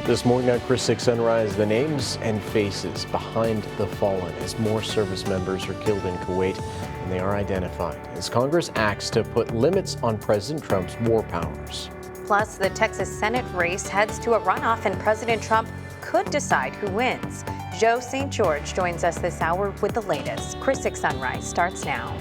This morning on Chris 6 Sunrise, the names and faces behind the fallen as more service members are killed in Kuwait and they are identified as Congress acts to put limits on President Trump's war powers. Plus, the Texas Senate race heads to a runoff and President Trump could decide who wins. Joe St. George joins us this hour with the latest. Chris 6 Sunrise starts now.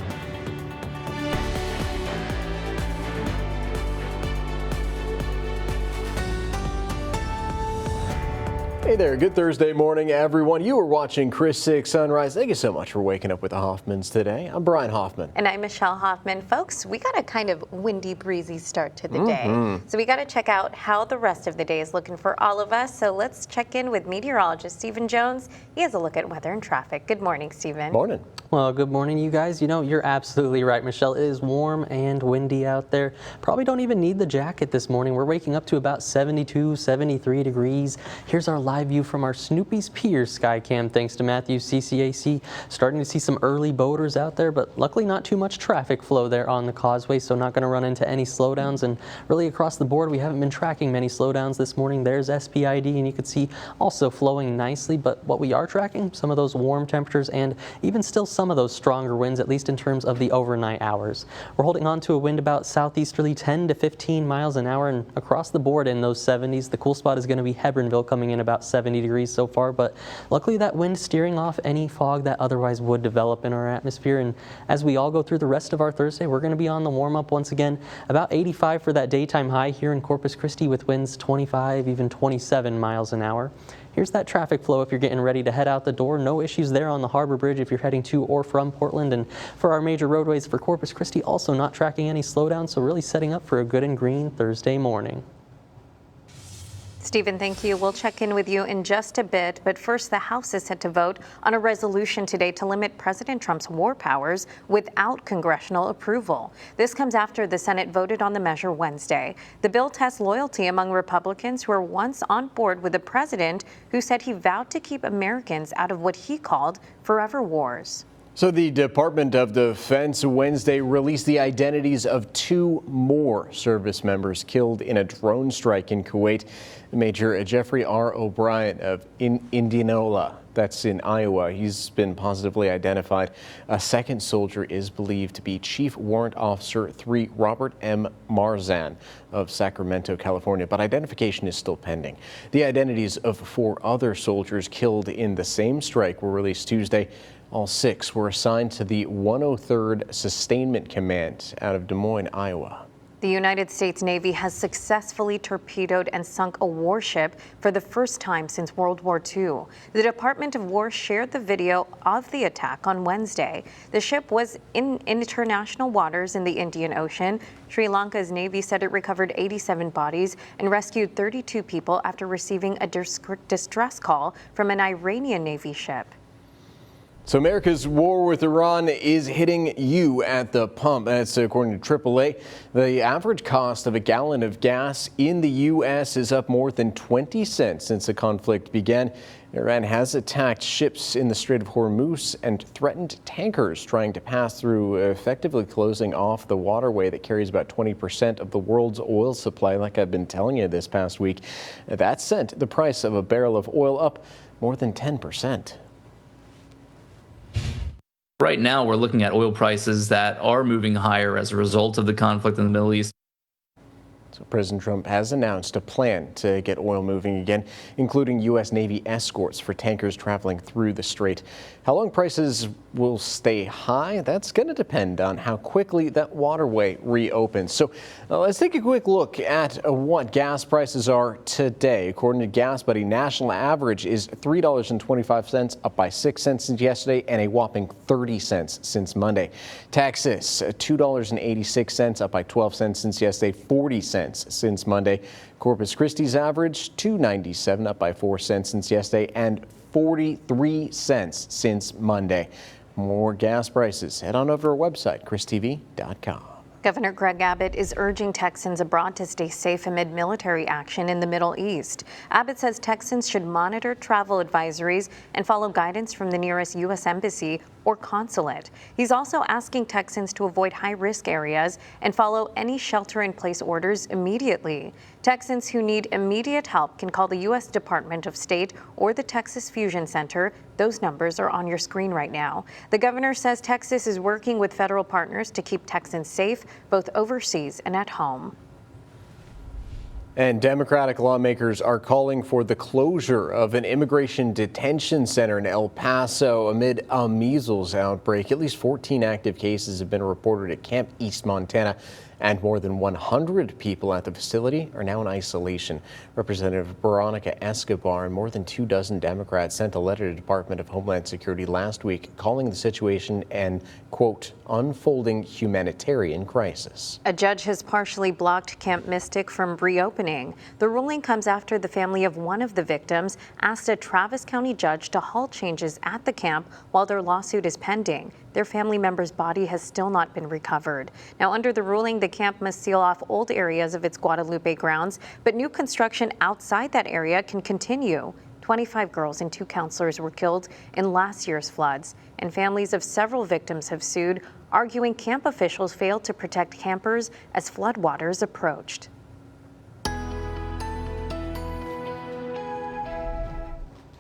Hey there, good Thursday morning, everyone. You are watching Chris 6 Sunrise. Thank you so much for waking up with the Hoffmans today. I'm Brian Hoffman. And I'm Michelle Hoffman. Folks, we got a kind of windy, breezy start to the day. So we got to check out how the rest of the day is looking for all of us. So let's check in with meteorologist Stephen Jones. He has a look at weather and traffic. Good morning, Stephen. Morning. Well, good morning, you guys. You know, you're absolutely right, Michelle. It is warm and windy out there. Probably don't even need the jacket this morning. We're waking up to about 72, 73 degrees. Here's our live view from our Snoopy's Pier sky cam, thanks to Matthew's CCAC. Starting to see some early boaters out there, but luckily not too much traffic flow there on the causeway, so not going to run into any slowdowns. And really across the board, we haven't been tracking many slowdowns this morning. There's SPID, and you can see also flowing nicely. But what we are tracking, some of those warm temperatures and even still some of those stronger winds, at least in terms of the overnight hours. We're holding on to a wind about southeasterly 10 to 15 miles an hour, and across the board in those 70s. The cool spot is going to be Hebronville, coming in about 70 degrees so far, but luckily that wind steering off any fog that otherwise would develop in our atmosphere. And as we all go through the rest of our Thursday, we're going to be on the warm up once again. About 85 for that daytime high here in Corpus Christi, with winds 25, even 27 miles an hour. Here's that traffic flow if you're getting ready to head out the door. No issues there on the Harbor Bridge if you're heading to or from Portland. And for our major roadways for Corpus Christi, also not tracking any slowdown, so really setting up for a good and green Thursday morning. Stephen, thank you. We'll check in with you in just a bit. But first, the House is set to vote on a resolution today to limit President Trump's war powers without congressional approval. This comes after the Senate voted on the measure Wednesday. The bill tests loyalty among Republicans who were once on board with a president who said he vowed to keep Americans out of what he called forever wars. So the Department of Defense Wednesday released the identities of 2 more service members killed in a drone strike in Kuwait. Major Jeffrey R. O'Brien of Indianola, that's in Iowa, he's been positively identified. A second soldier is believed to be Chief Warrant Officer 3 Robert M. Marzan of Sacramento, California, but identification is still pending. The identities of 4 other soldiers killed in the same strike were released Tuesday. All 6 were assigned to the 103rd Sustainment Command out of Des Moines, Iowa. The United States Navy has successfully torpedoed and sunk a warship for the first time since World War II. The Department of War shared the video of the attack on Wednesday. The ship was in international waters in the Indian Ocean. Sri Lanka's Navy said it recovered 87 bodies and rescued 32 people after receiving a distress call from an Iranian Navy ship. So America's war with Iran is hitting you at the pump. That's according to AAA. The average cost of a gallon of gas in the U.S. is up more than 20 cents since the conflict began. Iran has attacked ships in the Strait of Hormuz and threatened tankers trying to pass through, effectively closing off the waterway that carries about 20% of the world's oil supply, like I've been telling you this past week. That sent the price of a barrel of oil up more than 10%. Right now, we're looking at oil prices that are moving higher as a result of the conflict in the Middle East. So President Trump has announced a plan to get oil moving again, including U.S. Navy escorts for tankers traveling through the strait. How long prices will stay high? That's going to depend on how quickly that waterway reopens. So let's take a quick look at what gas prices are today. According to Gas Buddy, national average is $3.25, up by 6 cents since yesterday, and a whopping 30 cents since Monday. Texas, $2.86, up by 12 cents since yesterday, 40 cents since Monday. Corpus Christi's average, $2.97, up by 4 cents since yesterday, and 43 cents since Monday. More gas prices, head on over to our website, christv.com. Governor Greg Abbott is urging Texans abroad to stay safe amid military action in the Middle East. Abbott says Texans should monitor travel advisories and follow guidance from the nearest U.S. embassy or consulate. He's also asking Texans to avoid high-risk areas and follow any shelter-in-place orders immediately. Texans who need immediate help can call the U.S. Department of State or the Texas Fusion Center. Those numbers are on your screen right now. The governor says Texas is working with federal partners to keep Texans safe, both overseas and at home. And Democratic lawmakers are calling for the closure of an immigration detention center in El Paso amid a measles outbreak. At least 14 active cases have been reported at Camp East, Montana, and more than 100 people at the facility are now in isolation. Representative Veronica Escobar and more than 24 Democrats sent a letter to the Department of Homeland Security last week calling the situation an, quote, unfolding humanitarian crisis. A judge has partially blocked Camp Mystic from reopening. The ruling comes after the family of one of the victims asked a Travis County judge to halt changes at the camp while their lawsuit is pending. Their family member's body has still not been recovered. Now, under the ruling, the camp must seal off old areas of its Guadalupe grounds, but new construction outside that area can continue. 25 girls and 2 counselors were killed in last year's floods, and families of several victims have sued, arguing camp officials failed to protect campers as floodwaters approached.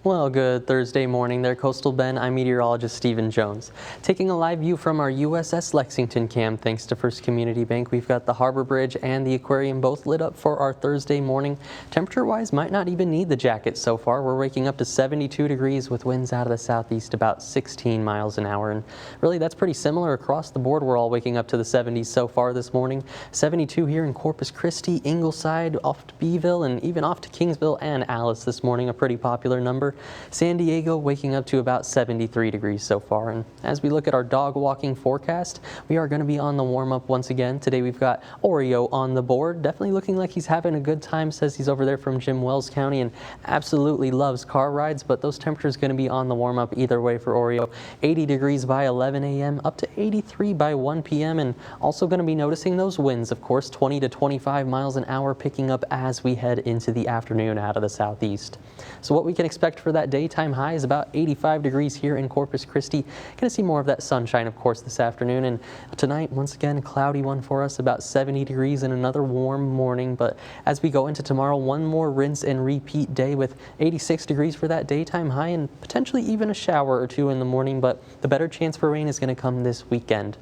Well, good Thursday morning there, Coastal Bend. I'm meteorologist Stephen Jones. Taking a live view from our USS Lexington camp, thanks to First Community Bank. We've got the Harbor Bridge and the aquarium both lit up for our Thursday morning. Temperature-wise, might not even need the jacket so far. We're waking up to 72 degrees with winds out of the southeast about 16 miles an hour. And really, that's pretty similar across the board. We're all waking up to the 70s so far this morning. 72 here in Corpus Christi, Ingleside, off to Beeville, and even off to Kingsville and Alice this morning, a pretty popular number. San Diego waking up to about 73 degrees so far. And as we look at our dog walking forecast, we are going to be on the warm up once again. Today we've got Oreo on the board, definitely looking like he's having a good time. Says he's over there from Jim Wells County and absolutely loves car rides, but those temperatures going to be on the warm up either way for Oreo. 80 degrees by 11 a.m. up to 83 by 1 p.m. and also going to be noticing those winds, of course, 20 to 25 miles an hour picking up as we head into the afternoon out of the southeast. So what we can expect for that daytime high is about 85 degrees here in Corpus Christi. Going to see more of that sunshine, of course, this afternoon. And tonight, once again, a cloudy one for us, about 70 degrees and another warm morning. But as we go into tomorrow, one more rinse and repeat day with 86 degrees for that daytime high and potentially even a shower or two in the morning. But the better chance for rain is going to come this weekend.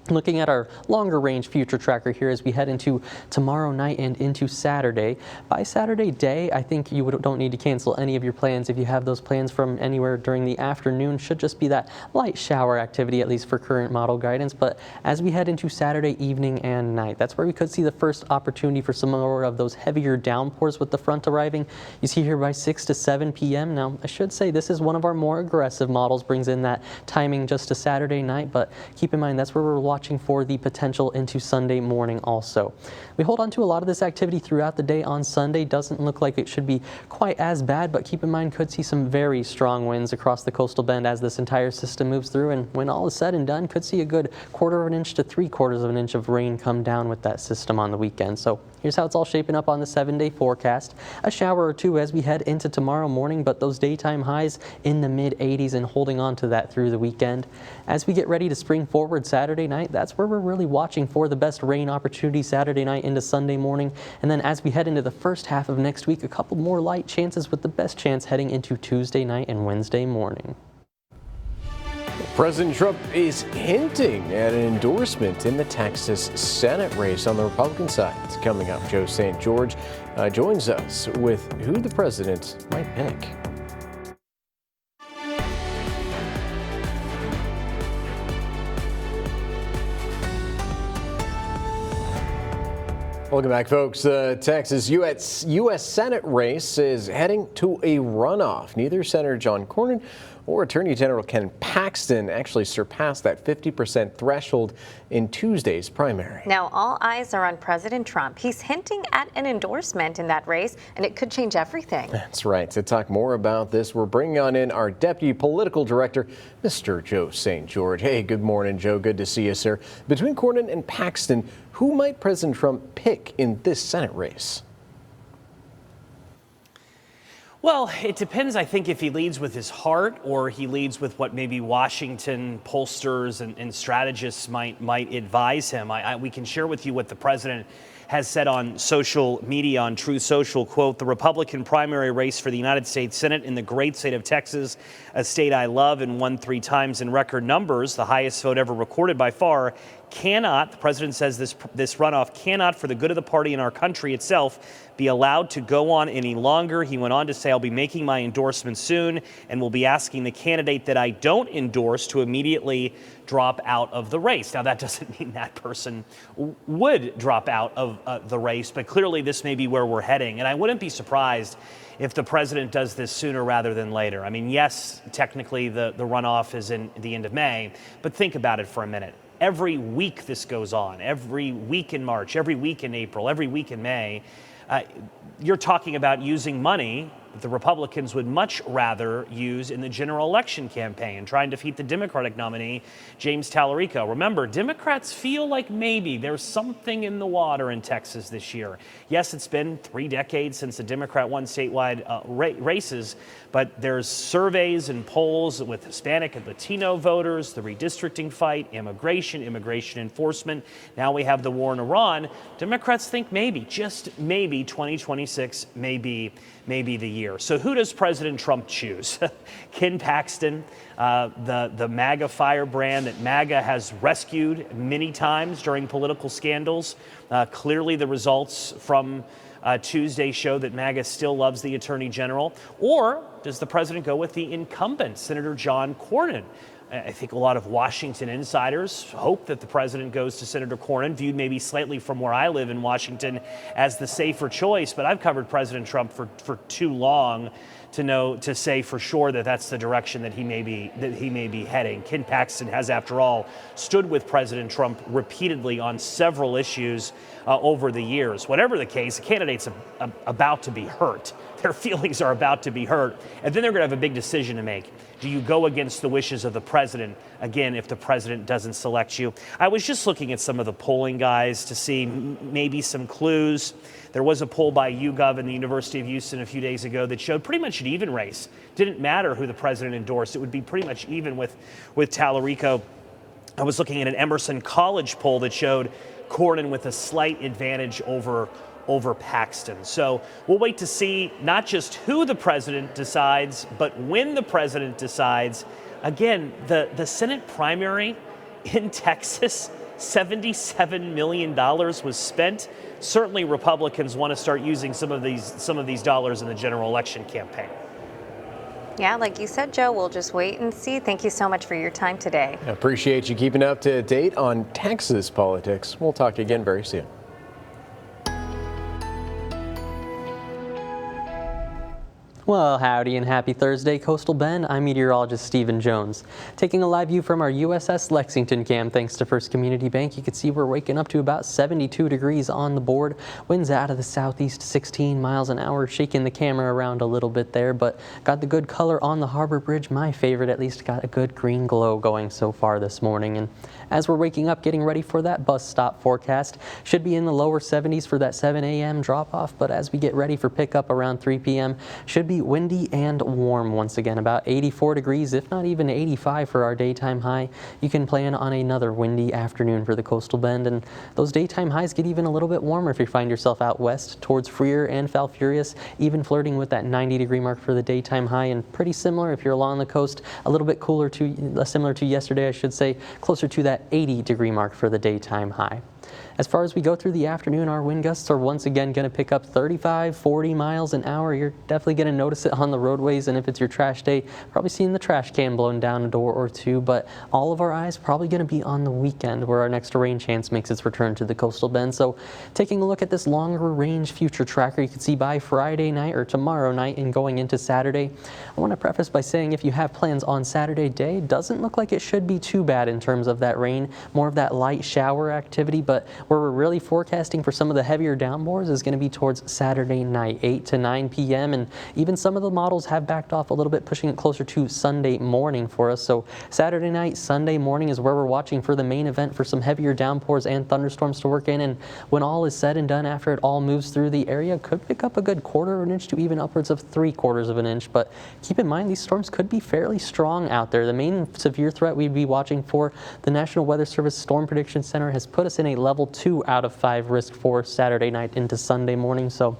Looking at our longer range future tracker here as we head into tomorrow night and into Saturday. By Saturday day, I think you don't need to cancel any of your plans. If you have those plans from anywhere during the afternoon, should just be that light shower activity, at least for current model guidance. But as we head into Saturday evening and night, that's where we could see the first opportunity for some more of those heavier downpours with the front arriving. You see here by 6 to 7 p.m. Now, I should say this is one of our more aggressive models, brings in that timing just to Saturday night, but keep in mind that's where we're watching for the potential into Sunday morning also. We hold on to a lot of this activity throughout the day on Sunday. Doesn't look like it should be quite as bad, but keep in mind could see some very strong winds across the coastal bend as this entire system moves through, and when all is said and done, could see a good 1/4 of an inch to 3/4 of an inch of rain come down with that system on the weekend. So here's how it's all shaping up on the 7-day forecast. A shower or two as we head into tomorrow morning, but those daytime highs in the mid 80s and holding on to that through the weekend. As we get ready to spring forward Saturday night, that's where we're really watching for the best rain opportunity Saturday night into Sunday morning. And then as we head into the first half of next week, a couple more light chances with the best chance heading into Tuesday night and Wednesday morning. President Trump is hinting at an endorsement in the Texas Senate race on the Republican side. It's coming up. Joe St. George joins us with who the president might pick. Welcome back, folks. The Texas U.S. Senate race is heading to a runoff. Neither Senator John Cornyn or Attorney General Ken Paxton actually surpassed that 50% threshold in Tuesday's primary. Now, all eyes are on President Trump. He's hinting at an endorsement in that race, and it could change everything. That's right. To talk more about this, we're bringing on in our Deputy Political Director, Mr. Joe St. George. Hey, good morning, Joe. Good to see you, sir. Between Cornyn and Paxton, who might President Trump pick in this Senate race? Well, it depends, I think, if he leads with his heart or he leads with what maybe Washington pollsters and strategists might advise him. We can share with you what the president has said on social media, on Truth Social, quote, "The Republican primary race for the United States Senate in the great state of Texas, a state I love and won 3 times in record numbers, the highest vote ever recorded by far, cannot," the president says this runoff cannot, for the good of the party and our country itself, be allowed to go on any longer. He went on to say, "I'll be making my endorsement soon and will be asking the candidate that I don't endorse to immediately drop out of the race." Now, that doesn't mean that person would drop out of the race, but clearly this may be where we're heading. And I wouldn't be surprised if the president does this sooner rather than later. I mean, yes, technically the runoff is in the end of May, but think about it for a minute. Every week this goes on, every week in March, every week in April, every week in May. You're talking about using money that the Republicans would much rather use in the general election campaign, trying to defeat the Democratic nominee, James Tallarico. Remember, Democrats feel like maybe there's something in the water in Texas this year. Yes, it's been 3 decades since a Democrat won statewide races, but there's surveys and polls with Hispanic and Latino voters, the redistricting fight, immigration enforcement. Now we have the war in Iran. Democrats think maybe, just maybe, 2026 may be the year. So who does President Trump choose? Ken Paxton, the MAGA firebrand that MAGA has rescued many times during political scandals. Clearly the results from Tuesday show that MAGA still loves the Attorney General. Or does the president go with the incumbent, Senator John Cornyn? I think a lot of Washington insiders hope that the president goes to Senator Cornyn, viewed maybe slightly from where I live in Washington as the safer choice. But I've covered President Trump for too long to say for sure that that's the direction that he may be heading. Ken Paxton has, after all, stood with President Trump repeatedly on several issues over the years. Whatever the case, the candidate's about to be hurt. Their feelings are about to be hurt. And then they're going to have a big decision to make. Do you go against the wishes of the president, again, if the president doesn't select you? I was just looking at some of the polling guys to see maybe some clues. There was a poll by YouGov and the University of Houston a few days ago that showed pretty much an even race. Didn't matter who the president endorsed. It would be pretty much even with Tallarico. I was looking at an Emerson College poll that showed Cornyn with a slight advantage over Paxton. So we'll wait to see not just who the president decides, but when the president decides. Again, the Senate primary in Texas, $77 million was spent. Certainly Republicans want to start using some of these dollars in the general election campaign. Yeah, like you said, Joe, we'll just wait and see. Thank you so much for your time today. I appreciate you keeping up to date on Texas politics. We'll talk again very soon. Well, howdy and happy Thursday, Coastal Bend. I'm meteorologist Stephen Jones. Taking a live view from our USS Lexington cam, thanks to First Community Bank, you can see we're waking up to about 72 degrees on the board. Winds out of the southeast, 16 miles an hour, shaking the camera around a little bit there, but got the good color on the Harbor Bridge. My favorite, at least, got a good green glow going so far this morning. And as we're waking up, getting ready for that bus stop forecast, should be in the lower 70s for that 7 a.m. drop-off, but as we get ready for pickup around 3 p.m., should be windy and warm once again, about 84 degrees, if not even 85 for our daytime high. You can plan on another windy afternoon for the Coastal Bend, and those daytime highs get even a little bit warmer if you find yourself out west towards Freer and Falfurrias, even flirting with that 90-degree mark for the daytime high, and pretty similar if you're along the coast, a little bit cooler similar to yesterday, I should say, closer to that 80-degree mark for the daytime high. As far as we go through the afternoon, our wind gusts are once again going to pick up 35, 40 miles an hour. You're definitely going to notice it on the roadways, and if it's your trash day, probably seeing the trash can blown down a door or two, but all of our eyes probably going to be on the weekend where our next rain chance makes its return to the Coastal Bend. So taking a look at this longer range future tracker, you can see by Friday night or tomorrow night and going into Saturday. I want to preface by saying if you have plans on Saturday day, it doesn't look like it should be too bad in terms of that rain, more of that light shower activity, but where we're really forecasting for some of the heavier downpours is going to be towards Saturday night, 8 to 9 p.m. And even some of the models have backed off a little bit, pushing it closer to Sunday morning for us. So Saturday night, Sunday morning is where we're watching for the main event for some heavier downpours and thunderstorms to work in. And when all is said and done, after it all moves through the area, could pick up a good 1/4 of an inch to even upwards of 3/4 of an inch. But keep in mind, these storms could be fairly strong out there. The main severe threat we'd be watching for, the National Weather Service Storm Prediction Center has put us in a level 2 out of 5 risk for Saturday night into Sunday morning. So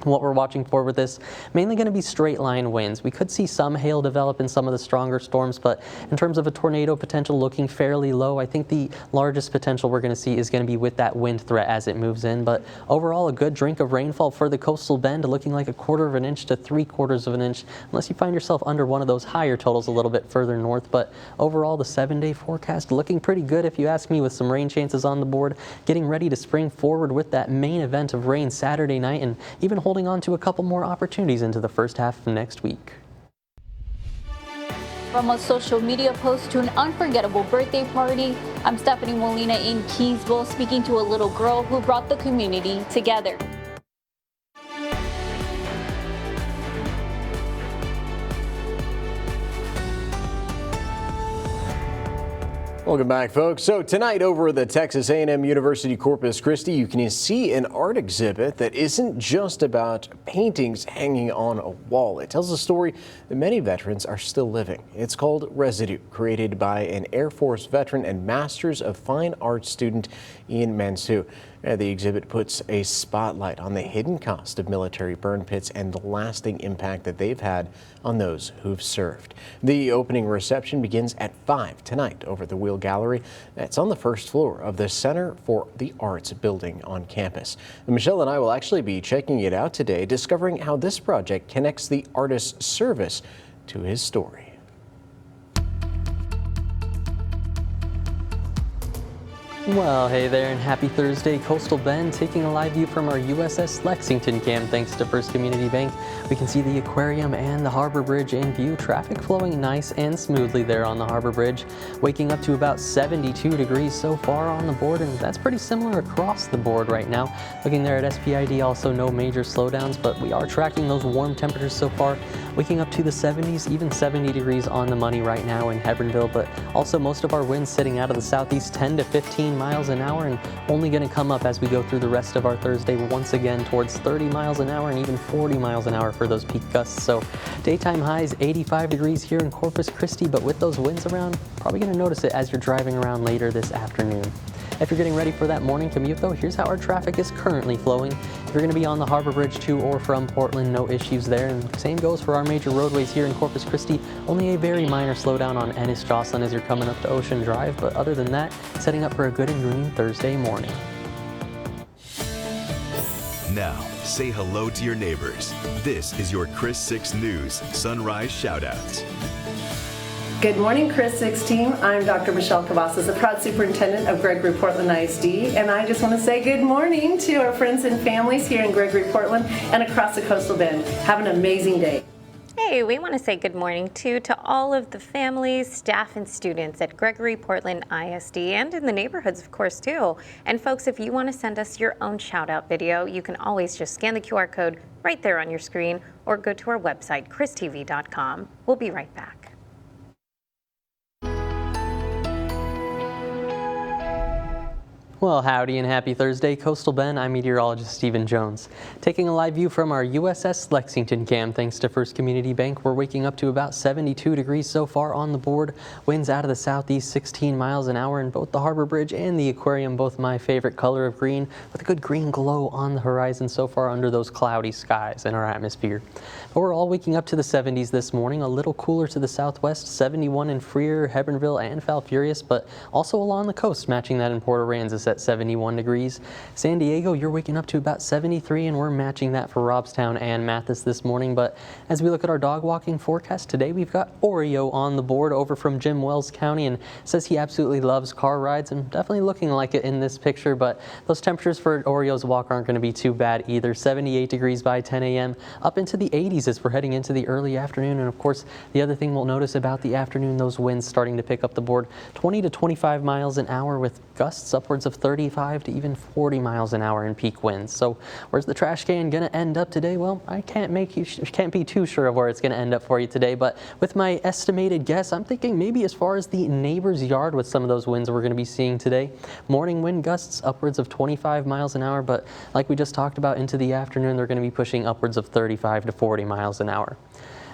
what we're watching for with this, mainly going to be straight line winds. We could see some hail develop in some of the stronger storms, but in terms of a tornado potential looking fairly low, I think the largest potential we're going to see is going to be with that wind threat as it moves in. But overall, a good drink of rainfall for the coastal bend, looking like 1/4 of an inch to 3/4 of an inch, unless you find yourself under one of those higher totals a little bit further north. But overall, the 7-day forecast looking pretty good if you ask me, with some rain chances on the board, getting ready to spring forward with that main event of rain Saturday night, and even holding on to a couple more opportunities into the first half of next week. From a social media post to an unforgettable birthday party, I'm Stephanie Molina in Keysville, speaking to a little girl who brought the community together. Welcome back, folks. So tonight over at the Texas A&M University Corpus Christi, you can see an art exhibit that isn't just about paintings hanging on a wall. It tells a story that many veterans are still living. It's called Residue, created by an Air Force veteran and Masters of Fine Arts student Ian Mansu. The exhibit puts a spotlight on the hidden cost of military burn pits and the lasting impact that they've had on those who've served. The opening reception begins at 5 tonight over the Wheel Gallery. That's on the first floor of the Center for the Arts building on campus. Michelle and I will actually be checking it out today, discovering how this project connects the artist's service to his story. Well, hey there, and happy Thursday. Coastal Bend taking a live view from our USS Lexington cam thanks to First Community Bank. We can see the aquarium and the harbor bridge in view. Traffic flowing nice and smoothly there on the harbor bridge. Waking up to about 72 degrees so far on the board, and that's pretty similar across the board right now. Looking there at SPID, also no major slowdowns, but we are tracking those warm temperatures so far. Waking up to the 70s, even 70 degrees on the money right now in Hebronville, but also most of our winds sitting out of the southeast 10 to 15 miles an hour, and only going to come up as we go through the rest of our Thursday once again towards 30 miles an hour and even 40 miles an hour for those peak gusts. So daytime highs 85 degrees here in Corpus Christi, but with those winds around, probably going to notice it as you're driving around later this afternoon. If you're getting ready for that morning commute though, here's how our traffic is currently flowing. If you're going to be on the harbor bridge to or from Portland, no issues there. And same goes for our major roadways here in Corpus Christi. Only a very minor slowdown on Ennis-Jocelyn as you're coming up to Ocean Drive. But other than that, setting up for a good and green Thursday morning. Now, say hello to your neighbors. This is your Chris 6 News Sunrise Shoutouts. Good morning, Chris 6 team. I'm Dr. Michelle Cavazos, the proud superintendent of Gregory Portland ISD, and I just want to say good morning to our friends and families here in Gregory Portland and across the coastal bend. Have an amazing day. Hey, we want to say good morning too to all of the families, staff, and students at Gregory Portland ISD and in the neighborhoods, of course, too. And folks, if you want to send us your own shout out video, you can always just scan the QR code right there on your screen or go to our website, christv.com. We'll be right back. Well, howdy and happy Thursday. Coastal Bend, I'm meteorologist Stephen Jones. Taking a live view from our USS Lexington cam thanks to First Community Bank. We're waking up to about 72 degrees so far on the board. Winds out of the southeast 16 miles an hour in both the harbor bridge and the aquarium, both my favorite color of green, with a good green glow on the horizon so far under those cloudy skies in our atmosphere. But we're all waking up to the 70s this morning, a little cooler to the southwest, 71 in Freer, Hebronville, and Falfurrias, but also along the coast, matching that in Port Aransas at 71 degrees. San Diego, you're waking up to about 73, and we're matching that for Robstown and Mathis this morning. But as we look at our dog walking forecast today, we've got Oreo on the board over from Jim Wells County, and says he absolutely loves car rides, and definitely looking like it in this picture. But those temperatures for Oreo's walk aren't going to be too bad either. 78 degrees by 10 a.m. up into the 80s as we're heading into the early afternoon. And of course, the other thing we'll notice about the afternoon, those winds starting to pick up the board, 20 to 25 miles an hour with gusts upwards of 35 to even 40 miles an hour in peak winds. So where's the trash can going to end up today? Well, I can't be too sure of where it's going to end up for you today, but with my estimated guess, I'm thinking maybe as far as the neighbor's yard with some of those winds we're going to be seeing today. Morning wind gusts upwards of 25 miles an hour, but like we just talked about, into the afternoon, they're going to be pushing upwards of 35 to 40 miles an hour.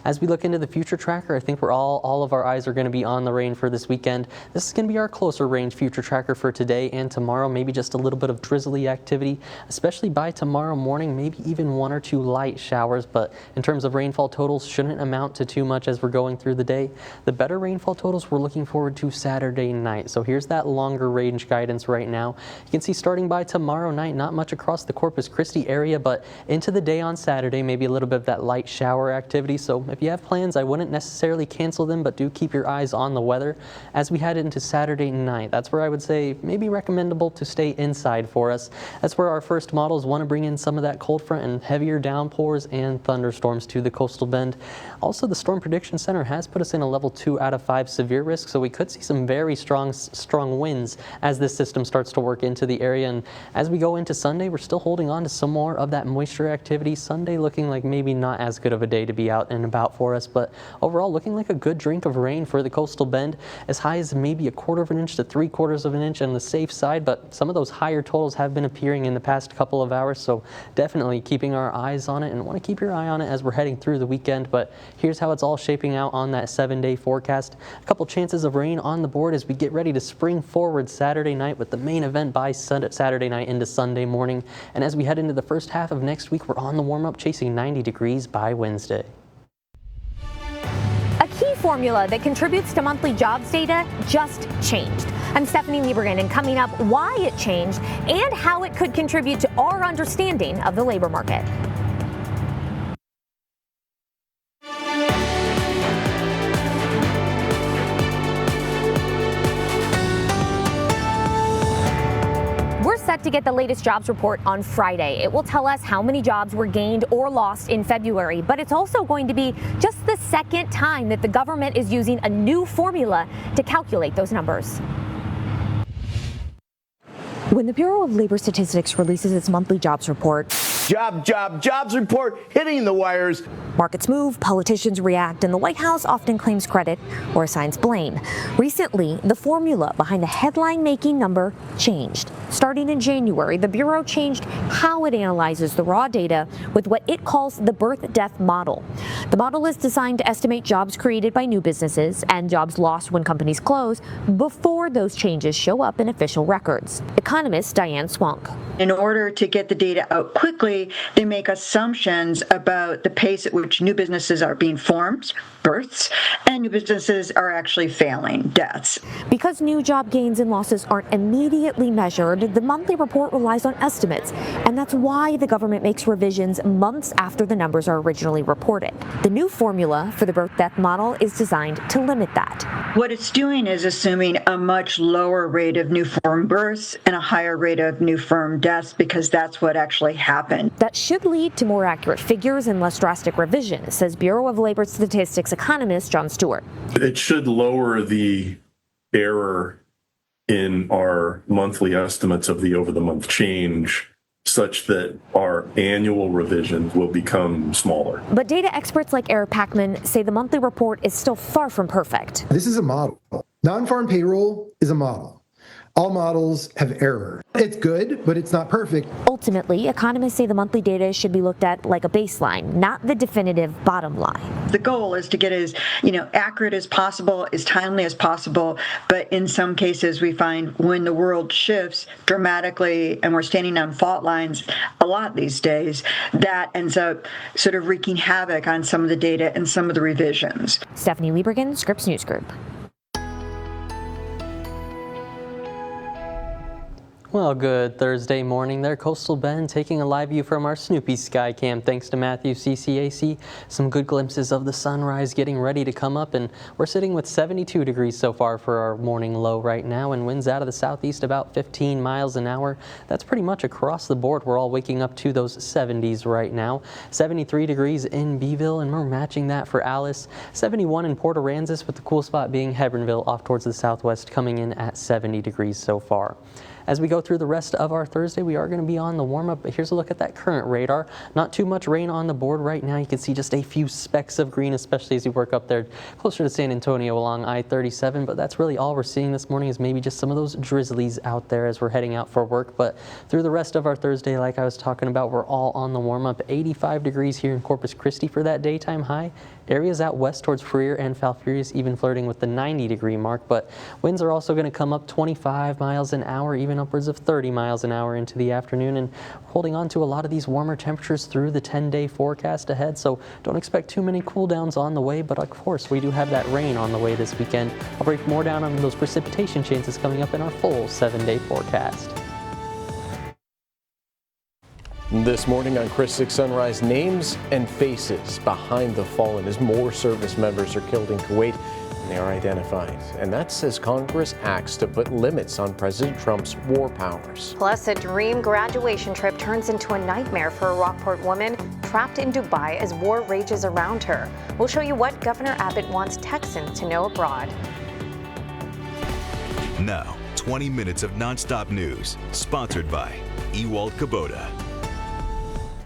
as we look into the future tracker, I think all of our eyes are going to be on the rain for this weekend. This is going to be our closer range future tracker for today and tomorrow. Maybe just a little bit of drizzly activity, especially by tomorrow morning, maybe even 1 or 2 light showers. But in terms of rainfall totals, shouldn't amount to too much as we're going through the day. The better rainfall totals we're looking forward to Saturday night. So here's that longer range guidance right now. You can see starting by tomorrow night, not much across the Corpus Christi area, but into the day on Saturday, maybe a little bit of that light shower activity. So if you have plans, I wouldn't necessarily cancel them, but do keep your eyes on the weather as we head into Saturday night. That's where I would say maybe recommendable to stay inside for us. That's where our first models want to bring in some of that cold front and heavier downpours and thunderstorms to the coastal bend. Also, the Storm Prediction Center has put us in a level 2 out of 5 severe risk, so we could see some very strong winds as this system starts to work into the area. And as we go into Sunday, we're still holding on to some more of that moisture activity. Sunday looking like maybe not as good of a day to be out and about for us, but overall looking like a good drink of rain for the coastal bend, as high as maybe 1/4 of an inch to 3/4 of an inch on the safe side. But some of those higher totals have been appearing in the past couple of hours, so definitely keeping our eyes on it, and want to keep your eye on it as we're heading through the weekend. But here's how it's all shaping out on that 7-day forecast. A couple chances of rain on the board as we get ready to spring forward Saturday night, with the main event by Saturday night into Sunday morning. And as we head into the first half of next week, we're on the warm-up, chasing 90 degrees by Wednesday. A key formula that contributes to monthly jobs data just changed. I'm Stephanie Liebergan, and coming up, why it changed and how it could contribute to our understanding of the labor market. Set to get the latest jobs report on Friday. It will tell us how many jobs were gained or lost in February, but it's also going to be just the second time that the government is using a new formula to calculate those numbers. When the Bureau of Labor Statistics releases its monthly jobs report, jobs report hitting the wires. Markets move, politicians react, and the White House often claims credit or assigns blame. Recently, the formula behind the headline-making number changed. Starting in January, the Bureau changed how it analyzes the raw data with what it calls the birth-death model. The model is designed to estimate jobs created by new businesses and jobs lost when companies close before those changes show up in official records. Economist Diane Swank. In order to get the data out quickly, they make assumptions about the pace at which new businesses are being formed, births, and new businesses are actually failing, deaths. Because new job gains and losses aren't immediately measured, the monthly report relies on estimates, and that's why the government makes revisions months after the numbers are originally reported. The new formula for the birth-death model is designed to limit that. What it's doing is assuming a much lower rate of new firm births and a higher rate of new firm deaths, because that's what actually happened. That should lead to more accurate figures and less drastic revisions, says Bureau of Labor Statistics economist John Stewart. It should lower the error in our monthly estimates of the over-the-month change, such that our annual revisions will become smaller. But data experts like Eric Packman say the monthly report is still far from perfect. This is a model. Non-farm payroll is a model. All models have error. It's good, but it's not perfect. Ultimately, economists say the monthly data should be looked at like a baseline, not the definitive bottom line. The goal is to get as accurate as possible, as timely as possible, but in some cases we find when the world shifts dramatically and we're standing on fault lines a lot these days, that ends up sort of wreaking havoc on some of the data and some of the revisions. Stephanie Liebergan, Scripps News Group. Well, good Thursday morning there. Coastal Bend taking a live view from our Snoopy Sky Cam. Thanks to Matthew CCAC. Some good glimpses of the sunrise getting ready to come up, and we're sitting with 72 degrees so far for our morning low right now, and winds out of the southeast about 15 miles an hour. That's pretty much across the board. We're all waking up to those 70s right now. 73 degrees in Beeville, and we're matching that for Alice. 71 in Port Aransas, with the cool spot being Hebronville off towards the southwest, coming in at 70 degrees so far. As we go through the rest of our Thursday, we are going to be on the warm-up, but here's a look at that current radar. Not too much rain on the board right now. You can see just a few specks of green, especially as you work up there closer to San Antonio along I-37, but that's really all we're seeing this morning is maybe just some of those drizzlies out there as we're heading out for work. But through the rest of our Thursday, like I was talking about, we're all on the warm-up. 85 degrees here in Corpus Christi for that daytime high. Areas out west towards Freer and Falfurrias even flirting with the 90-degree mark, but winds are also going to come up 25 miles an hour, even upwards of 30 miles an hour into the afternoon, and we're holding on to a lot of these warmer temperatures through the 10-day forecast ahead, so don't expect too many cool downs on the way, but of course we do have that rain on the way this weekend. I'll break more down on those precipitation chances coming up in our full 7-day forecast. This morning on Chris 6 Sunrise, names and faces behind the fallen as more service members are killed in Kuwait and they are identified. And that's as Congress acts to put limits on President Trump's war powers. Plus, a dream graduation trip turns into a nightmare for a Rockport woman trapped in Dubai as war rages around her. We'll show you what Governor Abbott wants Texans to know abroad. Now, 20 minutes of nonstop news, sponsored by Ewald Kubota.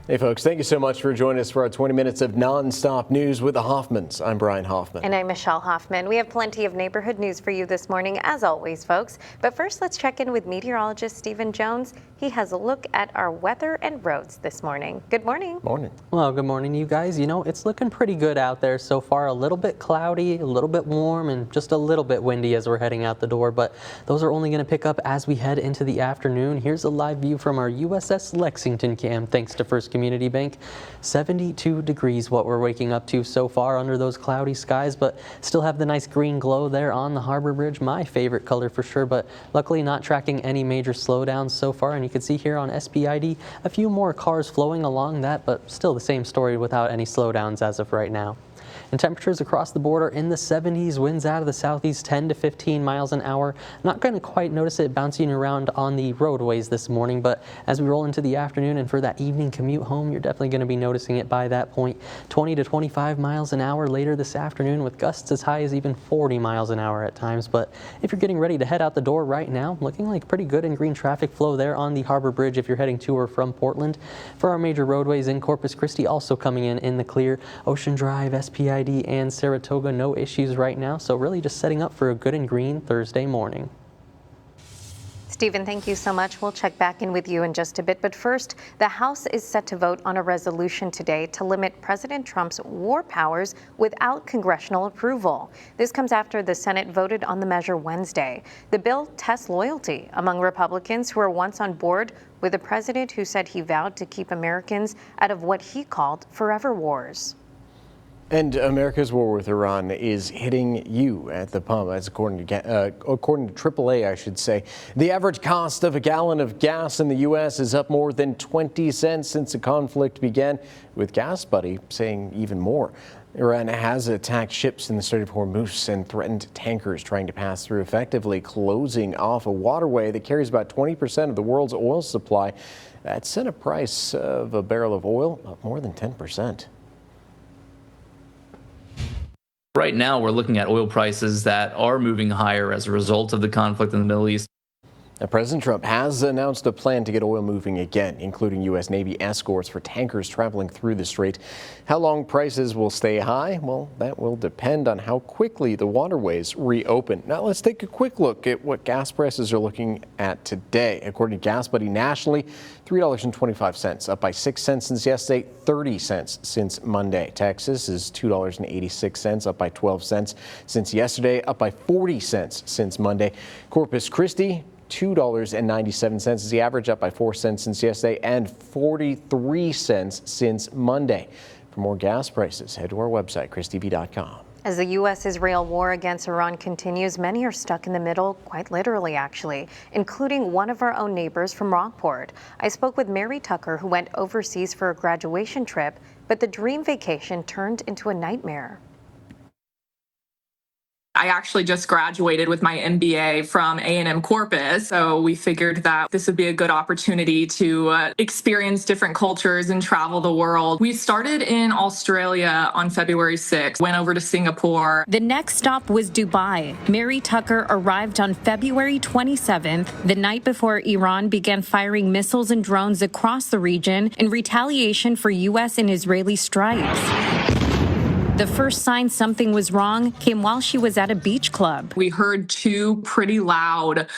Hey folks, thank you so much for joining us for our 20 minutes of non-stop news with the Hoffmans. I'm Brian Hoffman. And I'm Michelle Hoffman. We have plenty of neighborhood news for you this morning, as always, folks. But first, let's check in with meteorologist Stephen Jones. He has a look at our weather and roads this morning. Good morning. Morning. Well, good morning, you guys. You know, it's looking pretty good out there so far. A little bit cloudy, a little bit warm, and just a little bit windy as we're heading out the door. But those are only going to pick up as we head into the afternoon. Here's a live view from our USS Lexington cam, thanks to First Community Bank. 72 degrees what we're waking up to so far under those cloudy skies, but still have the nice green glow there on the Harbor Bridge. My favorite color for sure, but luckily not tracking any major slowdowns so far. And you can see here on SPID a few more cars flowing along that, but still the same story without any slowdowns as of right now. And temperatures across the board are in the 70s, winds out of the southeast 10 to 15 miles an hour. Not going to quite notice it bouncing around on the roadways this morning, but as we roll into the afternoon and for that evening commute home, you're definitely going to be noticing it by that point. 20 to 25 miles an hour later this afternoon with gusts as high as even 40 miles an hour at times. But if you're getting ready to head out the door right now, looking like pretty good and green traffic flow there on the Harbor Bridge if you're heading to or from Portland. For our major roadways in Corpus Christi, also coming in the clear. Ocean Drive, SPID, and Saratoga, no issues right now, so really just setting up for a good and green Thursday morning. Stephen, thank you so much. We'll check back in with you in just a bit. But first, the House is set to vote on a resolution today to limit President Trump's war powers without congressional approval. This comes after the Senate voted on the measure Wednesday. The bill tests loyalty among Republicans who were once on board with a president who said he vowed to keep Americans out of what he called forever wars. And America's war with Iran is hitting you at the pump, as according to AAA, I should say. The average cost of a gallon of gas in the U.S. is up more than 20 cents since the conflict began, with Gas Buddy saying even more. Iran has attacked ships in the Strait of Hormuz and threatened tankers trying to pass through, effectively closing off a waterway that carries about 20% of the world's oil supply. That sent a price of a barrel of oil up more than 10%. Right now, we're looking at oil prices that are moving higher as a result of the conflict in the Middle East. Now, President Trump has announced a plan to get oil moving again, including U.S. Navy escorts for tankers traveling through the strait. How long prices will stay high? Well, that will depend on how quickly the waterways reopen. Now, let's take a quick look at what gas prices are looking at today. According to Gas Buddy, nationally, $3.25, up by 6 cents since yesterday, 30 cents since Monday. Texas is $2.86, up by 12 cents since yesterday, up by 40 cents since Monday. Corpus Christi, $2.97 is the average, up by 4 cents since yesterday, and 43 cents since Monday. For more gas prices, head to our website, christv.com. As the U.S.-Israel war against Iran continues, many are stuck in the middle, quite literally actually, including one of our own neighbors from Rockport. I spoke with Mary Tucker, who went overseas for a graduation trip, but the dream vacation turned into a nightmare. I actually just graduated with my MBA from A&M Corpus, so we figured that this would be a good opportunity to experience different cultures and travel the world. We started in Australia on February 6th, went over to Singapore. The next stop was Dubai. Mary Tucker arrived on February 27th, the night before Iran began firing missiles and drones across the region in retaliation for U.S. and Israeli strikes. The first sign something was wrong came while she was at a beach club. We heard two pretty loud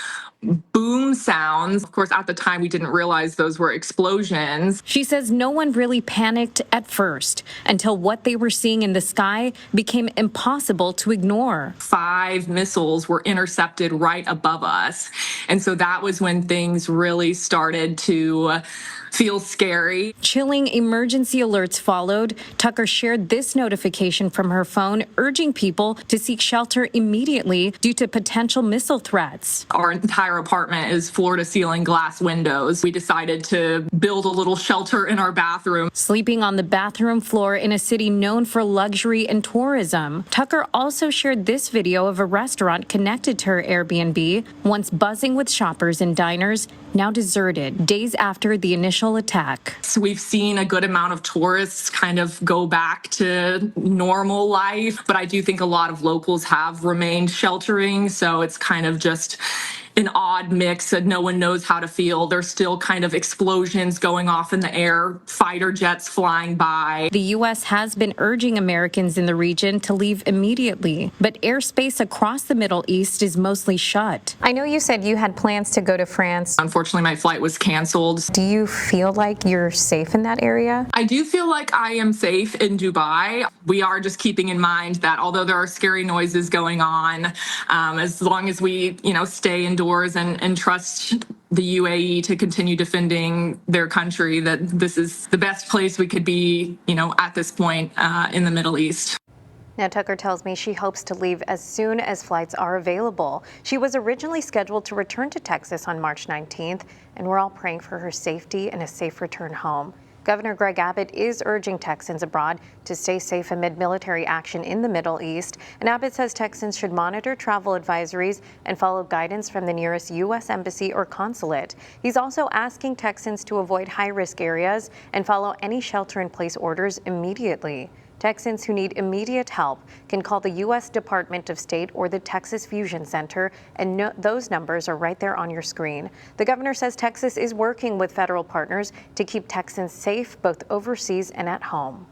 boom sounds. Of course, at the time, we didn't realize those were explosions. She says no one really panicked at first until what they were seeing in the sky became impossible to ignore. 5 missiles were intercepted right above us. And so that was when things really started to feel scary. Chilling emergency alerts followed. Tucker shared this notification from her phone, urging people to seek shelter immediately due to potential missile threats. Our entire apartment is floor-to-ceiling glass windows. We decided to build a little shelter in our bathroom. Sleeping on the bathroom floor in a city known for luxury and tourism. Tucker also shared this video of a restaurant connected to her Airbnb, once buzzing with shoppers and diners, now deserted, days after the initial attack. So we've seen a good amount of tourists kind of go back to normal life, but I do think a lot of locals have remained sheltering, so it's kind of just an odd mix that no one knows how to feel. There's still kind of explosions going off in the air, fighter jets flying by. The U.S. has been urging Americans in the region to leave immediately, but airspace across the Middle East is mostly shut. I know you said you had plans to go to France. Unfortunately, my flight was canceled. Do you feel like you're safe in that area? I do feel like I am safe in Dubai. We are just keeping in mind that although there are scary noises going on, as long as we, stay indoors and trust the UAE to continue defending their country, that this is the best place we could be, at this point in the Middle East. Now, Tucker tells me she hopes to leave as soon as flights are available. She was originally scheduled to return to Texas on March 19th, and we're all praying for her safety and a safe return home. Governor Greg Abbott is urging Texans abroad to stay safe amid military action in the Middle East. And Abbott says Texans should monitor travel advisories and follow guidance from the nearest U.S. embassy or consulate. He's also asking Texans to avoid high-risk areas and follow any shelter-in-place orders immediately. Texans who need immediate help can call the U.S. Department of State or the Texas Fusion Center, and those numbers are right there on your screen. The governor says Texas is working with federal partners to keep Texans safe both overseas and at home.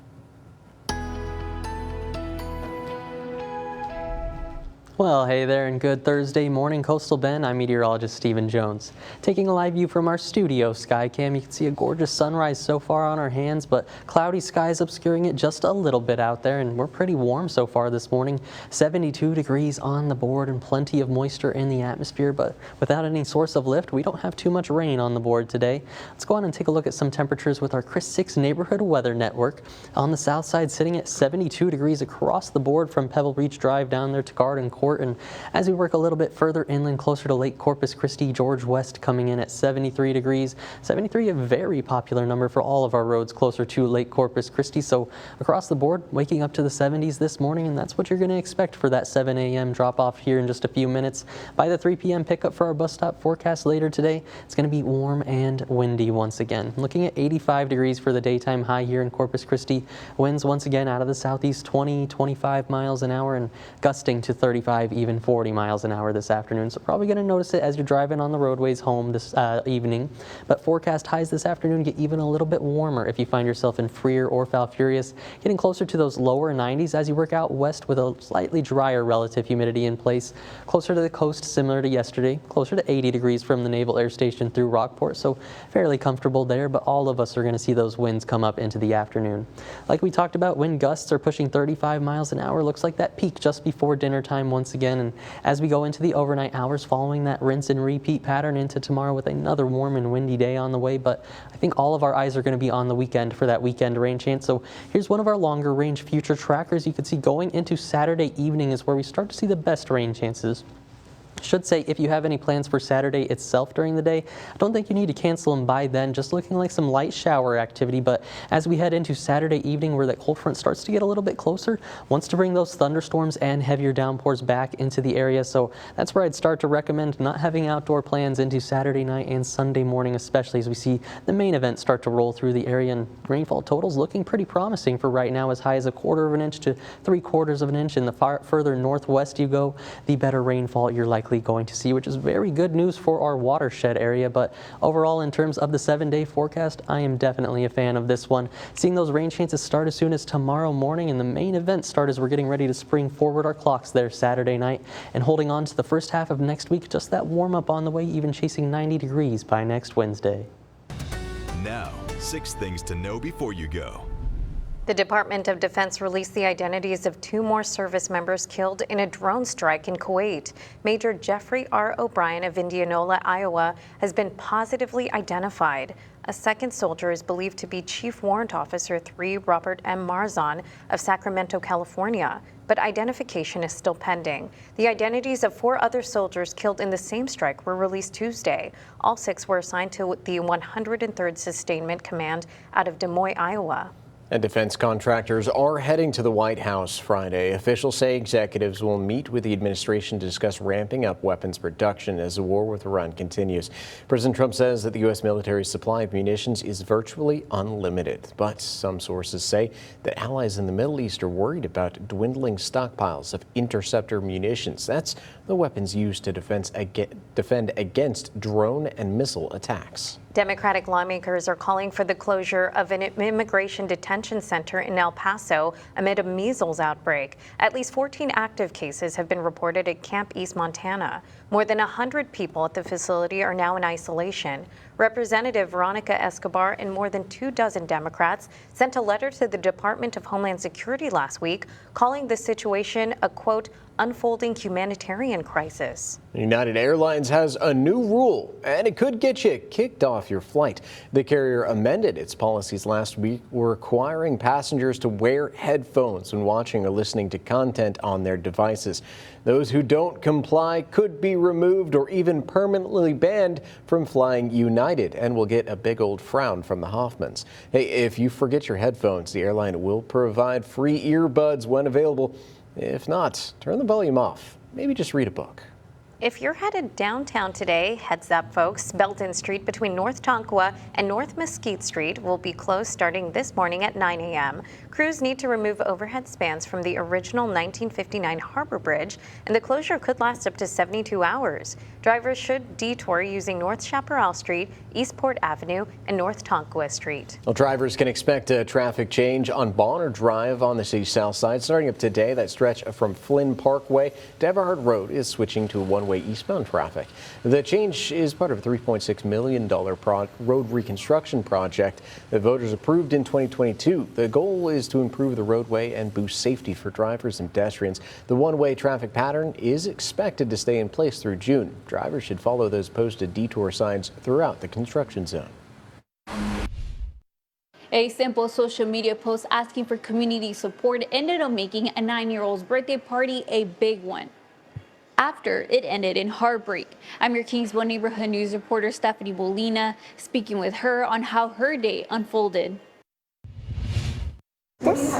Well, hey there, and good Thursday morning, Coastal Bend. I'm meteorologist Stephen Jones. Taking a live view from our studio sky cam, you can see a gorgeous sunrise so far on our hands, but cloudy skies obscuring it just a little bit out there, and we're pretty warm so far this morning. 72 degrees on the board and plenty of moisture in the atmosphere, but without any source of lift, we don't have too much rain on the board today. Let's go on and take a look at some temperatures with our Chris 6 Neighborhood Weather Network. On the south side, sitting at 72 degrees across the board from Pebble Beach Drive down there to Garden Court. And as we work a little bit further inland, closer to Lake Corpus Christi, George West coming in at 73 degrees. 73, a very popular number for all of our roads closer to Lake Corpus Christi. So across the board, waking up to the 70s this morning, and that's what you're going to expect for that 7 a.m. drop off here in just a few minutes. By the 3 p.m. pickup for our bus stop forecast later today, it's going to be warm and windy once again. Looking at 85 degrees for the daytime high here in Corpus Christi. Winds once again out of the southeast 20-25 miles an hour and gusting to 35, even 40 miles an hour this afternoon. So probably going to notice it as you're driving on the roadways home this evening. But forecast highs this afternoon get even a little bit warmer if you find yourself in Freer or Falfurrias, getting closer to those lower 90s as you work out west with a slightly drier relative humidity in place. Closer to the coast, similar to yesterday, closer to 80 degrees from the Naval Air Station through Rockport, so fairly comfortable there, but all of us are going to see those winds come up into the afternoon. Like we talked about, wind gusts are pushing 35 miles an hour. Looks like that peak just before dinner time once again, and as we go into the overnight hours following that rinse and repeat pattern into tomorrow with another warm and windy day on the way, but I think all of our eyes are going to be on the weekend for that weekend rain chance. So here's one of our longer range future trackers. You can see going into Saturday evening is where we start to see the best rain chances. should say if you have any plans for Saturday itself during the day, I don't think you need to cancel them by then. Just looking like some light shower activity. But as we head into Saturday evening where that cold front starts to get a little bit closer, wants to bring those thunderstorms and heavier downpours back into the area. So that's where I'd start to recommend not having outdoor plans into Saturday night and Sunday morning, especially as we see the main event start to roll through the area. And rainfall totals looking pretty promising for right now, as high as 1/4 of an inch to 3/4 of an inch. And the further northwest you go, the better rainfall you're likely going to see, which is very good news for our watershed area. But overall, in terms of the 7-day forecast, I am definitely a fan of this one. Seeing those rain chances start as soon as tomorrow morning, and the main event start as we're getting ready to spring forward our clocks there Saturday night, and holding on to the first half of next week, just that warm up on the way, even chasing 90 degrees by next Wednesday. Now, 6 things to know before you go. The Department of Defense released the identities of 2 more service members killed in a drone strike in Kuwait. Major Jeffrey R. O'Brien of Indianola, Iowa, has been positively identified. A second soldier is believed to be Chief Warrant Officer 3 Robert M. Marzon of Sacramento, California, but identification is still pending. The identities of 4 other soldiers killed in the same strike were released Tuesday. All 6 were assigned to the 103rd Sustainment Command out of Des Moines, Iowa. And defense contractors are heading to the White House Friday. Officials say executives will meet with the administration to discuss ramping up weapons production as the war with Iran continues. President Trump says that the U.S. military's supply of munitions is virtually unlimited. But some sources say that allies in the Middle East are worried about dwindling stockpiles of interceptor munitions. That's the weapons used to defend against drone and missile attacks. Democratic lawmakers are calling for the closure of an immigration detention center in El Paso amid a measles outbreak. At least 14 active cases have been reported at Camp East, Montana. More than 100 people at the facility are now in isolation. Representative Veronica Escobar and more than 24 Democrats sent a letter to the Department of Homeland Security last week, calling the situation a, quote, unfolding humanitarian crisis. United Airlines has a new rule, and it could get you kicked off your flight. The carrier amended its policies last week, requiring passengers to wear headphones when watching or listening to content on their devices. Those who don't comply could be removed or even permanently banned from flying United, and will get a big old frown from the Hoffmans. Hey, if you forget your headphones, the airline will provide free earbuds when available. If not, turn the volume off. Maybe just read a book. If you're headed downtown today, heads up folks, Belton Street between North Tonkawa and North Mesquite Street will be closed starting this morning at 9 a.m. Crews need to remove overhead spans from the original 1959 Harbor Bridge, and the closure could last up to 72 hours. Drivers should detour using North Chaparral Street, Eastport Avenue, and North Tonkawa Street. Well, drivers can expect a traffic change on Bonner Drive on the city's south side. Starting up today, that stretch from Flynn Parkway to Everhart Road is switching to a one-way eastbound traffic. The change is part of a $3.6 million road reconstruction project that voters approved in 2022. The goal is to improve the roadway and boost safety for drivers and pedestrians. The one-way traffic pattern is expected to stay in place through June. Drivers should follow those posted detour signs throughout the construction zone. A simple social media post asking for community support ended up making a 9-year-old's birthday party a big one, after it ended in heartbreak. I'm your Kingsville neighborhood news reporter Stephanie Molina, speaking with her on how her day unfolded. This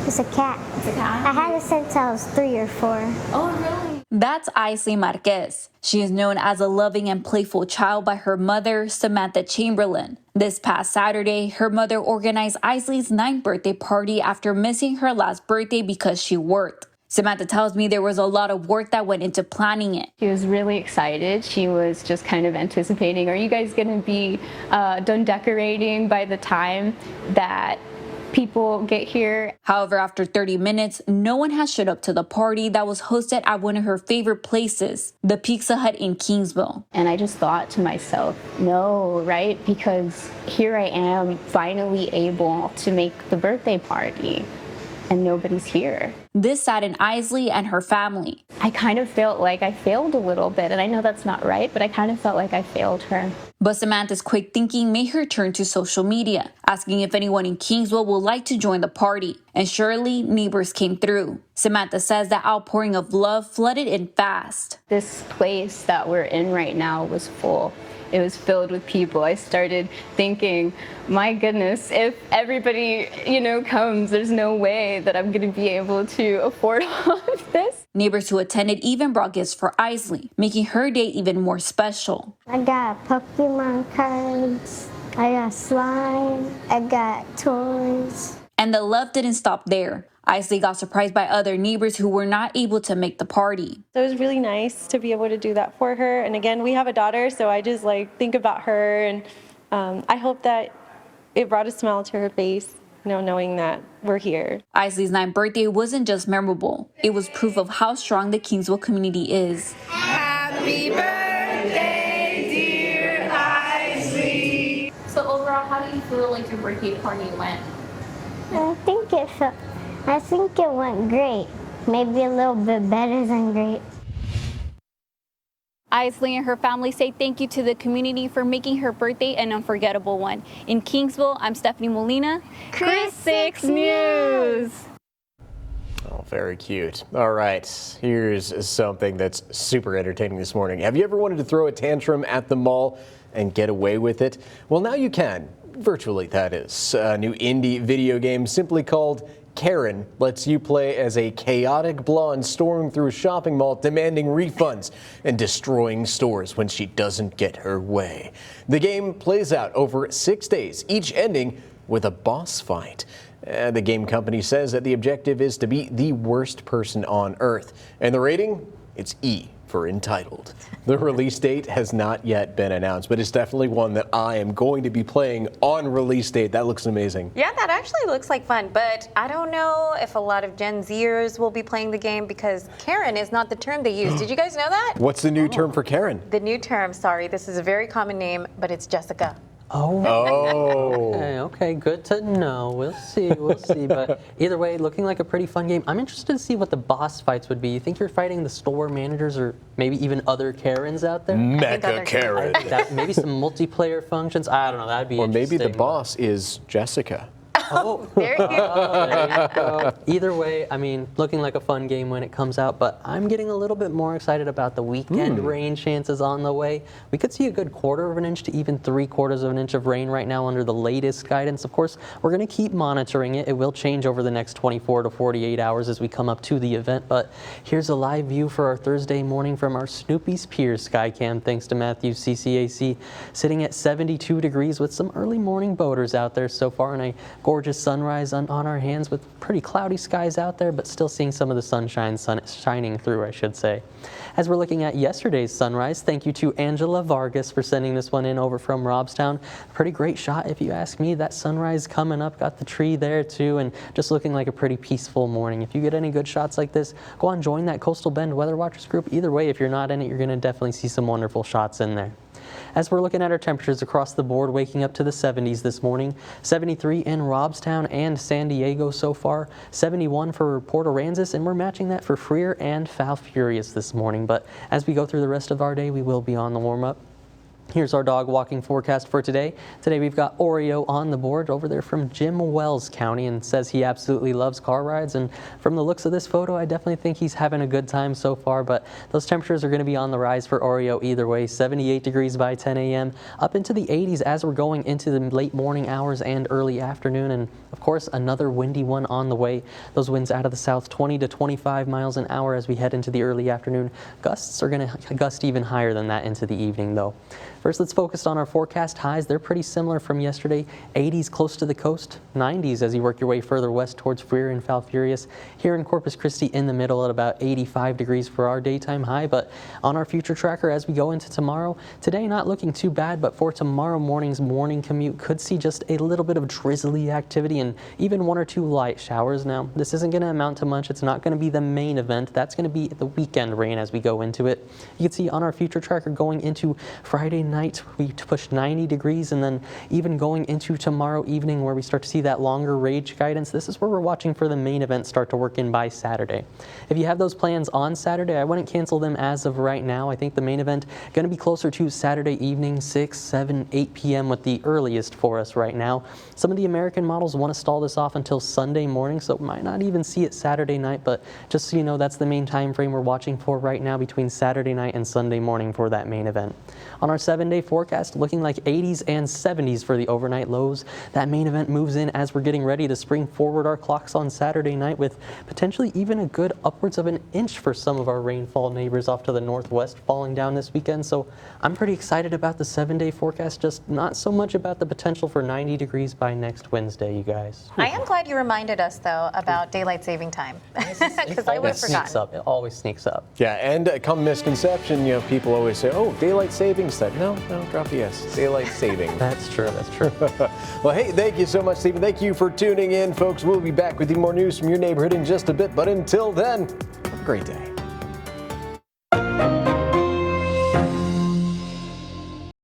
is a cat. It's a cat? I had it since I was 3 or 4. Oh, really? That's Isley Marquez. She is known as a loving and playful child by her mother, Samantha Chamberlain. This past Saturday, her mother organized Isley's 9th birthday party after missing her last birthday because she worked. Samantha tells me there was a lot of work that went into planning it. She was really excited. She was just kind of anticipating, are you guys going to be done decorating by the time that people get here? However, after 30 minutes, no one has showed up to the party that was hosted at one of her favorite places, the Pizza Hut in Kingsville. And I just thought to myself, no, right? Because here I am finally able to make the birthday party. and nobody's here. This saddened Isley and her family. I kind of felt like I failed a little bit, and I know that's not right, but I kind of felt like I failed her. But Samantha's quick thinking made her turn to social media, asking if anyone in Kingsville would like to join the party. And surely, neighbors came through. Samantha says that outpouring of love flooded in fast. This place that we're in right now was full. It was filled with people. I started thinking, my goodness, if everybody, comes, there's no way that I'm going to be able to afford all of this. Neighbors who attended even brought gifts for Isley, making her day even more special. I got Pokemon cards, I got slime, I got toys. And the love didn't stop there. Isley got surprised by other neighbors who were not able to make the party. So it was really nice to be able to do that for her. And again, we have a daughter, so I just think about her, and I hope that it brought a smile to her face, knowing that we're here. Isley's 9th birthday wasn't just memorable. It was proof of how strong the Kingsville community is. Happy birthday, dear Isley. So overall, how do you feel like your birthday party went? I think it went great. Maybe a little bit better than great. Isley and her family say thank you to the community for making her birthday an unforgettable one. In Kingsville, I'm Stephanie Molina, Chris 6 News. Oh, very cute. All right, here's something that's super entertaining this morning. Have you ever wanted to throw a tantrum at the mall and get away with it? Well, now you can. Virtually, that is. A new indie video game simply called Karen lets you play as a chaotic blonde storming through a shopping mall demanding refunds and destroying stores when she doesn't get her way. The game plays out over 6 days, each ending with a boss fight. The game company says that the objective is to be the worst person on Earth. And the rating? It's E for entitled. The release date has not yet been announced, but it's definitely one that I am going to be playing on release date. That looks amazing. Yeah, that actually looks like fun, but I don't know if a lot of Gen Zers will be playing the game because Karen is not the term they use. Did you guys know that? What's the new term for Karen? The new term, sorry, this is a very common name, but it's Jessica. Oh. Okay, good to know. We'll see. But either way, looking like a pretty fun game. I'm interested to see what the boss fights would be. You think you're fighting the store managers or maybe even other Karens out there? Mega Karen. Maybe some multiplayer functions. I don't know. That'd be interesting. Or maybe the boss is Jessica. Oh, there you go. Either way, I mean, looking like a fun game when it comes out, but I'm getting a little bit more excited about the weekend rain chances on the way. We could see a good 1/4 of an inch to even 3/4 of an inch of rain right now under the latest guidance. Of course, we're going to keep monitoring it. It will change over the next 24 to 48 hours as we come up to the event, but here's a live view for our Thursday morning from our Snoopy's Piers Skycam, thanks to Matthews CCAC, sitting at 72 degrees with some early morning boaters out there so far, and a gorgeous sunrise on our hands with pretty cloudy skies out there, but still seeing some of the sunshine shining through, I should say. As we're looking at yesterday's sunrise, thank you to Angela Vargas for sending this one in over from Robstown. Pretty great shot if you ask me. That sunrise coming up, got the tree there too, and just looking like a pretty peaceful morning. If you get any good shots like this, go on, join that Coastal Bend Weather Watchers group. Either way, if you're not in it, you're going to definitely see some wonderful shots in there. As we're looking at our temperatures across the board, waking up to the 70s this morning, 73 in Robstown and San Diego so far, 71 for Port Aransas, and we're matching that for Freer and Falfurrias this morning. But as we go through the rest of our day, we will be on the warm-up. Here's our dog walking forecast for today. Today we've got Oreo on the board over there from Jim Wells County and says he absolutely loves car rides. And from the looks of this photo, I definitely think he's having a good time so far. But those temperatures are going to be on the rise for Oreo either way. 78 degrees by 10 a.m. up into the 80s as we're going into the late morning hours and early afternoon. And of course, another windy one on the way. Those winds out of the south, 20 to 25 miles an hour as we head into the early afternoon. Gusts are going to gust even higher than that into the evening, though. First, let's focus on our forecast highs. They're pretty similar from yesterday. 80s close to the coast, 90s as you work your way further west towards Freer and Falfurrias. Here in Corpus Christi in the middle at about 85 degrees for our daytime high. But on our future tracker as we go into tomorrow, today not looking too bad, but for tomorrow morning's morning commute could see just a little bit of drizzly activity and even 1 or 2 light showers. Now, this isn't going to amount to much. It's not going to be the main event. That's going to be the weekend rain as we go into it. You can see on our future tracker going into Friday night night, we push 90 degrees, and then even going into tomorrow evening where we start to see that longer range guidance, this is where we're watching for the main event start to work in by Saturday. If you have those plans on Saturday, I wouldn't cancel them as of right now. I think the main event going to be closer to Saturday evening, 6, 7, 8 p.m. with the earliest for us right now. Some of the American models want to stall this off until Sunday morning, so might not even see it Saturday night, but just so you know, that's the main time frame we're watching for right now between Saturday night and Sunday morning for that main event. On our 7-day forecast, looking like 80s and 70s for the overnight lows. That main event moves in as we're getting ready to spring forward our clocks on Saturday night with potentially even a good upwards of an inch for some of our rainfall neighbors off to the northwest falling down this weekend. So I'm pretty excited about the 7-day forecast, just not so much about the potential for 90 degrees by next Wednesday, you guys. I am glad you reminded us, though, about daylight saving time, because I would have forgotten. It always sneaks up. Yeah, and a common misconception, people always say, oh, daylight savings time. No, drop the S. Daylight saving. That's true. Well, hey, thank you so much, Stephen. Thank you for tuning in, folks. We'll be back with you more news from your neighborhood in just a bit, but until then, have a great day.